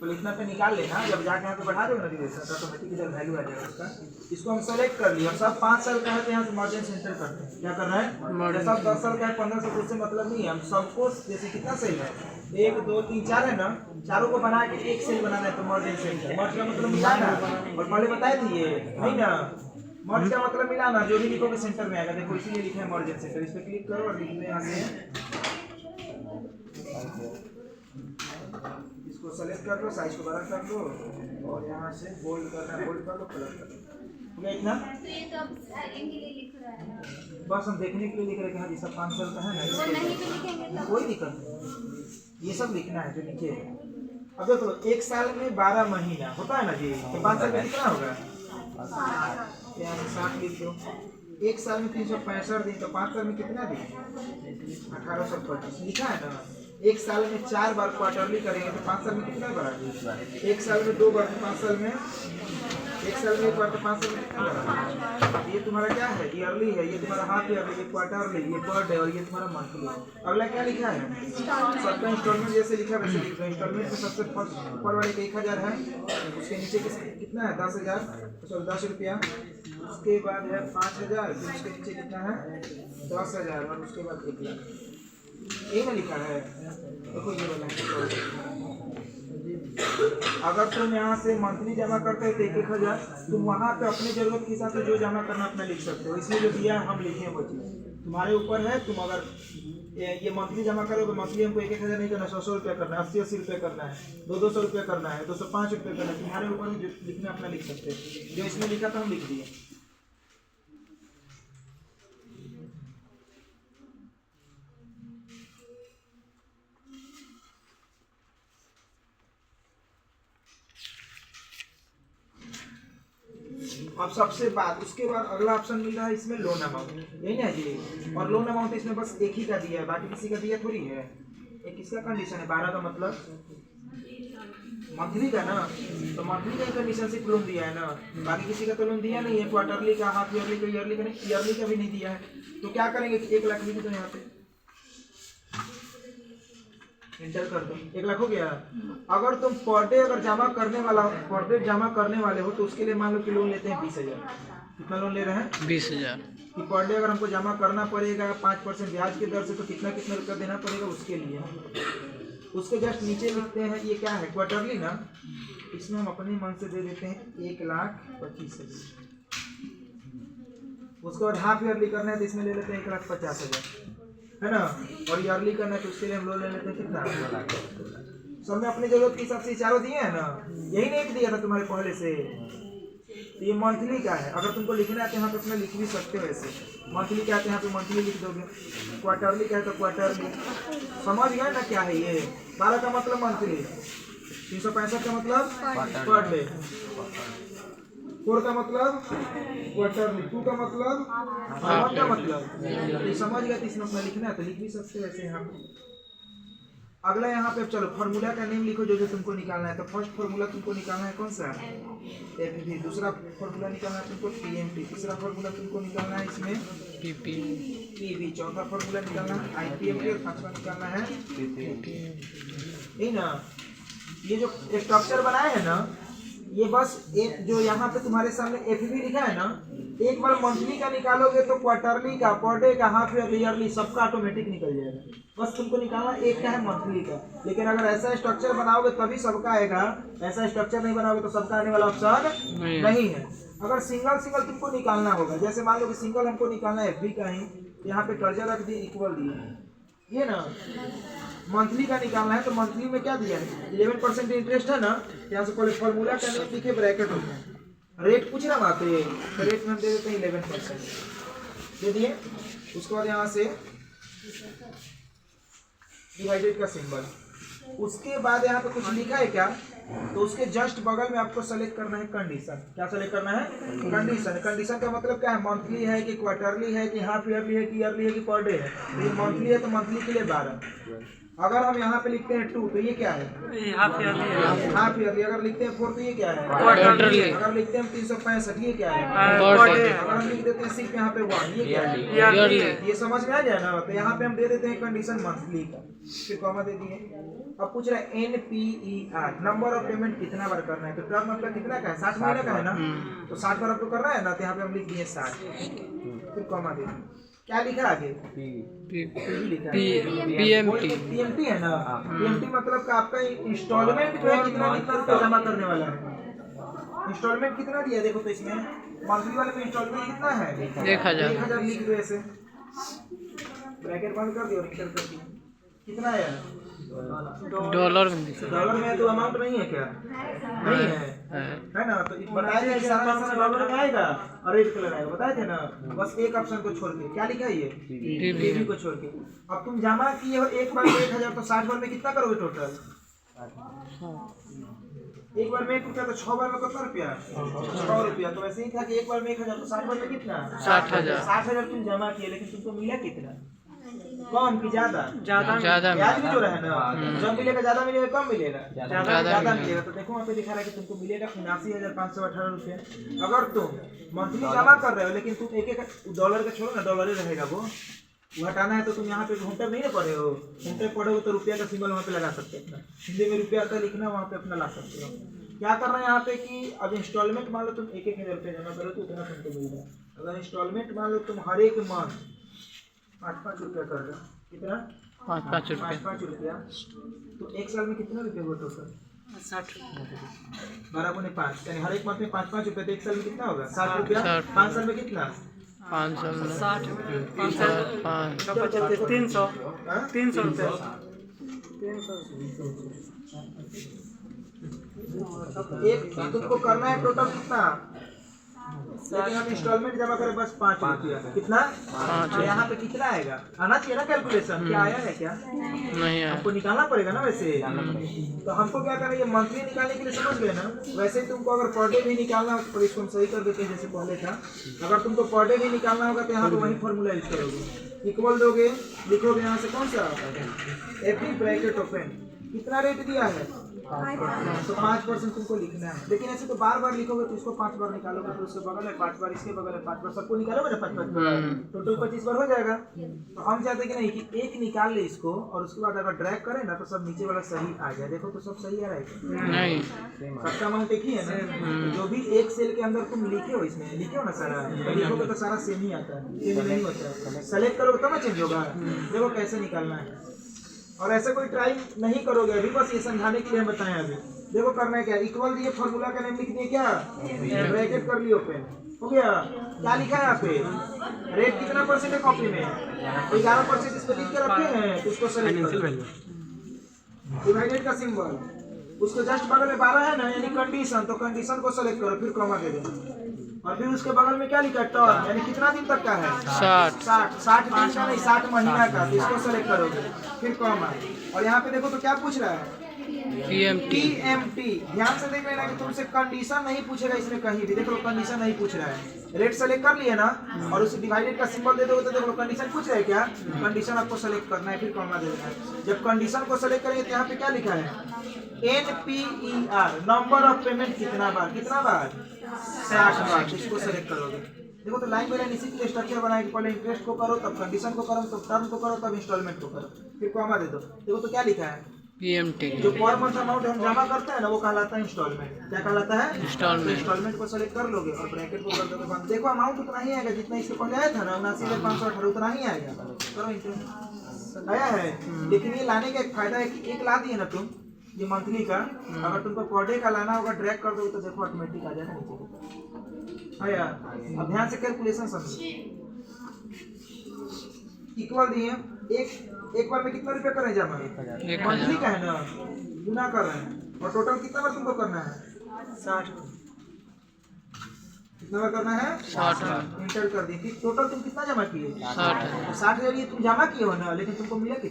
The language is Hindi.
तो इतना पे निकाल लेना, जब जाके यहाँ पे बढ़ा दो ना ड्यूरेशन तो ऑटोमेटिक इधर वैल्यू आ जाएगा उसका। इसको हम सेलेक्ट कर लिए, सब 5 साल का है तो यहाँ से मार्जिन सेंटर करते हैं। क्या कर रहा है, सब 10 साल का है 15 साल, उससे मतलब नहीं है। हम सबको जैसे कितना सेल है 1 2 3 4 है ना, चारों को बना के एक सेल बनाना है तो मार्जिन सेंटर। मर्ज का मतलब मिलाना, और पहले बताए थे ये नहीं ना, मर्ज का मतलब मिलाना, जो भी लिखोगे सेंटर में आएगा। देखो इसीलिए लिखा है मार्जिन सेंटर। इस पे क्लिक करो और लिख दो यहाँ से, इसको सेलेक्ट कर लो, साइज को बड़ा कर लो और यहाँ से बोल्ड करना है, बोल्ड कर लो, कलर कर लो। इतना तो ये तो अब आइडिया के लिए लिख रहा है ना, बस हम देखने के लिए लिख रहे हैं कि सब 5 साल का है ना, वो नहीं भी लिखेंगे तो कोई दिक्कत नहीं। ये सब लिखना है जो लिखे हैं। अब देखो 1 साल में 12 महीना होता है ना जी, तो 5 साल में कितना होगा, 60 लिख दो। 1 साल में 365 दिन, तो 5 साल में कितना दिन, 1825 लिखा है ना। 1 साल में 4 बार क्वार्टरली करेंगे तो 5 साल में कितना बार, 1 साल में 2 बार, 5 साल में 1 साल में 1 बार, तो 5 साल में कितना बार। ये तुम्हारा क्या है, ईयरली है, ये तुम्हारा हाफ ईयरली, ये क्वार्टरली, ये पर डे, और ये तुम्हारा मंथली है। अगला क्या लिखा है, सबका इंस्टॉलमेंट जैसे लिखा है वैसे लिख दो। इंस्टॉलमेंट में सबसे ऊपर वाले 1000 है, उसके नीचे कितना है 10,000, सॉरी 10 रुपया। उसके बाद है 5000, फिर उसके नीचे कितना है 10,000, और उसके बाद 1 लाख। यही ना लिखा है, देखो ये वाला है। अगर तुम यहाँ से मंथली जमा करते हो तो 1,000, तुम वहाँ पे अपने जरूरत के हिसाब से जो जमा करना अपना लिख सकते हो। इसलिए जो दिया है हम लिखे हैं वो चीज़ तुम्हारे ऊपर है। तुम अगर ये मंथली जमा करो तो मंथली हमको 1,000 नहीं करना, 100 रुपया करना है, 80 रुपये करना है, 200 रुपये करना है, 205 रुपये करना है, तुम्हारे ऊपर जो लिखना अपना लिख सकते हैं। जो इसमें लिखा था हम लिख दिए। अब सबसे बाद उसके बाद अगला ऑप्शन मिल रहा है इसमें लोन अमाउंट, यही ना जी। और लोन अमाउंट इसमें बस एक ही का दिया है, बाकी किसी का दिया थोड़ी है। एक किसका कंडीशन है 12 का मतलब मंथली का ना, तो मंथली का कंडीशन सिर्फ लोन दिया है ना, बाकी किसी का तो लोन दिया नहीं है। क्वार्टरली का, हाफ ईयरली का, ईयरली का नहीं, ईयरली का भी नहीं दिया है। तो क्या करेंगे, 1 लाख लिख दो यहाँ पे, एंटर कर दो, 1 लाख हो गया। अगर तुम पर डे अगर जमा करने वाला, पर डे जमा करने वाले हो तो उसके लिए मान लो कि लोन लेते हैं 20,000। कितना लोन ले रहे हैं 20,000 कि पर डे अगर हमको जमा करना पड़ेगा 5% ब्याज की दर से, तो कितना कितना रुपया देना पड़ेगा उसके लिए। उसके जस्ट नीचे लिखते हैं, ये क्या है क्वार्टरली ना, इसमें हम अपने मन से दे देते हैं 1,25,000। उसके बाद हाफ ईयरली करना है तो इसमें ले लेते हैं 1,50,000 है ना, और ईयरली करना है तो उसके लिए हम लोन ले लेते हैं कितना, 2 लाख। सब में अपनी जरूरत के हिसाब से चारों दिए हैं ना, यही नहीं दिया था तुम्हारे पहले से। तो ये मंथली का है, अगर तुमको लिखना है तो यहाँ पे उसमें लिख भी सकते हो ऐसे। मंथली का है तो यहाँ पे मंथली लिख दोगे, क्वार्टरली का है तो क्वार्टरली। समझ गए ना क्या है ये। 12 का मतलब मंथली, 365 का मतलब पर डे, 4 का मतलब क्वार्टरली, 2 का मतलब, 1 का मतलब। ये समझ गए तो इसमें अपना लिखना है तो लिख भी सकते हो ऐसे यहाँ पे। अगला यहाँ पे चलो फार्मूला का नेम लिखो जो जो तुमको निकालना है। तो फर्स्ट फार्मूला तुमको निकालना है कौन सा, एफवी। दूसरा फार्मूला निकालना है तुमको टीएमटी। तीसरा फार्मूला तुमको निकालना है इसमें पीवी। चौथा फार्मूला निकालना है आईपीएमटी, और पांचवा निकालना है यही ना। ये जो स्ट्रक्चर बनाए हैं ना, ये बस एक जो यहाँ पे तुम्हारे सामने एफवी लिखा है ना, एक बार मंथली का निकालोगे तो क्वार्टरली का, पर डे का, हाफ ईयरली सबका ऑटोमेटिक निकल जाएगा। बस तुमको निकालना एक का है मंथली का। लेकिन अगर ऐसा स्ट्रक्चर बनाओगे तभी सबका आएगा, ऐसा स्ट्रक्चर नहीं बनाओगे तो सबका आने वाला ऑप्शन नहीं है। अगर सिंगल सिंगल तुमको निकालना होगा, जैसे मान लो कि सिंगल हमको निकालना है एफबी का ही, यहाँ पे कर्जा रख दिए, इक्वल दिए, ये ना। मंथली का निकालना है तो मंथली में क्या दिया है 11% इंटरेस्ट है ना। यहाँ से पहले फॉर्मूला का नेम लिखे, ब्रैकेट होता है, रेट पूछ रहा बात है, तो रेट में हम दे देते हैं 11% दे दिए। उसके बाद यहाँ से डिवाइडेड का सिंबल। उसके बाद यहाँ पे कुछ लिखा है क्या, तो उसके जस्ट बगल में आपको सेलेक्ट करना है कंडीशन। क्या सेलेक्ट करना है, कंडीशन। कंडीशन का मतलब क्या है, मंथली है कि क्वार्टरली है कि हाफ ईयरली है कि ईयरली है कि पर डे है। तो ये मंथली है तो मंथली के लिए 12, अगर हम यहाँ पे लिखते हैं 2 तो ये क्या है? Half yearly half yearly. अगर लिखते हैं 4 तो ये क्या है? क्वार्टरली अगर लिखते हैं 365 ये क्या है? पर डे अगर हम लिख देते हैं सिर्फ यहाँ पे 1 ये क्या है? ईयरली ये समझ में आ गया ना? तो यहाँ पे हम दे देते हैं कंडीशन मंथली का, फिर कॉमा दे दिए। अब पूछ रहा है NPER नंबर ऑफ पेमेंट कितना बार करना है, तो टर्म आपका कितना का है? 60 महीने का है ना, तो 60 बार आपको करना है ना, तो यहाँ पे हम लिख दिए 60, फिर कॉमा दे दिए। क्या लिखा आगे? PMT है ना। PMT मतलब का आपका इंस्टॉलमेंट जो है कितना रुपया जमा करने वाला है। इंस्टॉलमेंट कितना दिया देखो तो इसमें मंथली वाले में इंस्टॉलमेंट कितना है? 1000 लिख दो ऐसे, ब्रैकेट बंद कर दियो और इंटर कर दियो। कितना है? डॉलर में है तो अमाउंट नहीं है क्या? नहीं है ना, तो बताए थे सारा डॉलर में आएगा और रेड कलर आएगा, बताए थे ना। बस एक ऑप्शन को छोड़ के क्या लिखा है ये? टीवी को छोड़ के। अब तुम जमा किए हो एक बार 1000, तो 60 बार में कितना करोगे टोटल? एक बार में 1 रुपया, तो 6 बार में कितना रुपया? 6 रुपया। तो वैसे ही था कि एक बार में 1000, तो 60 बार में कितना? 60,000 तुम जमा किए, लेकिन तुमको मिला कितना? कम कि ज्यादा? याद भी जो रहा है ना, जब मिलेगा ज्यादा मिलेगा कम मिलेगा? ज्यादा मिलेगा। तो देखो वहाँ पे दिखा रहा है कि तुमको मिलेगा 79,518 रुपये। अगर तुम मंथली जमा कर रहे हो लेकिन तुम एक डॉलर का छोड़ो ना, डॉलर ही रहेगा वो हटाना है, तो तुम यहाँ पे घूमते नहीं ना पढ़े हो। घूमते पढ़े हो तो रुपया का सिंबल वहाँ पे लगा सकते हो, अपना हिंदी में रुपया का लिखना वहाँ पे अपना ला सकते हो। क्या करना है यहाँ पे कि अब इंस्टॉलमेंट मान लो तुम 1,000 रुपये जमा करो तो उतना तुमको मिलेगा। अगर इंस्टॉलमेंट मान लो तुम हर एक मंथ 5-5 रुपया कर दो, कितना? 5-5 रुपया, तो एक साल में कितना रुपया हुआ टोटल? 60 12×5 यानी हर एक मंथ में 5-5 रुपये, तो एक साल में कितना होगा? 60 रुपया। 5 साल में कितना? 60 300 रुपये। एक तुमको करना है टोटल कितना? लेकिन हम इंस्टॉलमेंट जमा करें बस 5 रुपया। कितना? यहाँ पे कितना आएगा? आना चाहिए ना कैलकुलेशन। क्या आया है? क्या नहीं है? हमको निकालना पड़ेगा ना वैसे। तो हमको क्या करना है, मंथली निकालने के लिए समझ गए ना। वैसे ही तुमको अगर पर डे भी निकालना हो तो इसको हम सही कर देते हैं जैसे पहले था। अगर तुमको पर डे भी निकालना होगा तो यहाँ पे वही फॉर्मूला यूज करोगे, इक्वल दोगे, लिखोगे यहाँ से कौन सा एफडी ब्रैकेट ओपन, कितना रेट दिया है? तो 5% तुमको लिखना है। लेकिन ऐसे तो बार बार लिखोगे तो इसको 5 बार निकालोगे, तो उसके बगल में 5 बार, इसके बगल में 5 बार, सबको निकालोगे ना 5-5 बार, टोटल 25 बार हो जाएगा। तो हम चाहते हैं कि नहीं कि एक निकाल ले इसको और उसके बाद अगर ड्रैग करें ना तो सब नीचे वाला सही आ जाए। देखो तो सब सही आ रहा है नहीं, सबका अमाउंट एक ही है ना। जो भी एक सेल के अंदर तुम लिखे हो, इसमें लिखे हो ना सारा, लिखोगे तो सारा सेम ही आता है, चेंज नहीं होता है। सेलेक्ट करोगे तब ना चेंज होगा। देखो कैसे निकालना है, और ऐसे कोई ट्राई नहीं करोगे अभी, बस ये समझाने के लिए हम बताएं। अभी देखो करना है क्या, इक्वल दिए, फॉर्मूला का नेम लिख दिए, क्या ब्रैकेट कर लियो, ओपन हो गया। क्या लिखा है यहाँ पे? रेट कितना परसेंट है कॉपी में? 11% इस पे लिख के रखे हैं, तो उसको सेलेक्ट करो, डिवाइडेड का सिंबल, उसको जस्ट बगल में 12 है ना, यानी कंडीशन, तो कंडीशन को सेलेक्ट करो, फिर कॉमा दे दो। और फिर उसके बगल में क्या लिखा है? टर्म, यानी कितना दिन तक का है? 60 दिन का नहीं, 60 महीना का, तो इसको सेलेक्ट करोगे, फिर कॉमा। और यहाँ पे देखो तो क्या पूछ रहा है? PMT। ध्यान से देख लेना कि तुमसे कंडीशन नहीं पूछेगा इसमें कहीं भी। देखो कंडीशन नहीं पूछ रहा है, रेट सेलेक्ट कर लिए ना, और उसे डिवाइडेड का सिंबल दे दोगे तो देखो कंडीशन पूछ रहा है क्या? कंडीशन आपको सेलेक्ट करना है, फिर कॉमा दे देना है। जब कंडीशन को सेलेक्ट करेंगे तो यहाँ पे क्या लिखा है? NPER नंबर ऑफ पेमेंट कितना बार? 60 बार, इसको सेलेक्ट करोगे। देखो तो लाइन बाय लाइन इसी के लिए स्ट्रक्चर बनाया कि पहले इंटरेस्ट को करो, तब कंडीशन को करो, तब टर्म को करो, तब इंस्टॉलमेंट को करो, फिर कॉमा दे दो। देखो तो क्या लिखा है? PMT। जो पर मंथ अमाउंट हम जमा करते हैं ना वो कहलाता है इंस्टॉलमेंट। क्या कहलाता है? इंस्टॉलमेंट को सेलेक्ट कर लोगे और ब्रैकेट को कर दोगे बंद। देखो अमाउंट उतना ही आएगा जितना इससे पहले आया था ना, 79,518, उतना ही आएगा। करो इंटरेस्ट आया है। लेकिन ये लाने का एक फायदा है कि एक ला दिए ना तुम ये मंथली का, अगर तुमको पर डे का लाना होगा ड्रैग कर दोगे तो देखो ऑटोमेटिक आ जाएगा नीचे। आया? अब ध्यान से कैलकुलेशन समझो। इक्वल दिए, एक बार में कितना रुपया करें जमा? मंथली का है ना, गुना कर रहे हैं। और टोटल कितना बार तुमको करना है? 60। कितना बार करना है? 60। इंटर कर दिए। टोटल तुम कितना जमा किए? 60। 60,000 ये तुम जमा किए हो ना, लेकिन तुमको मिला कितना?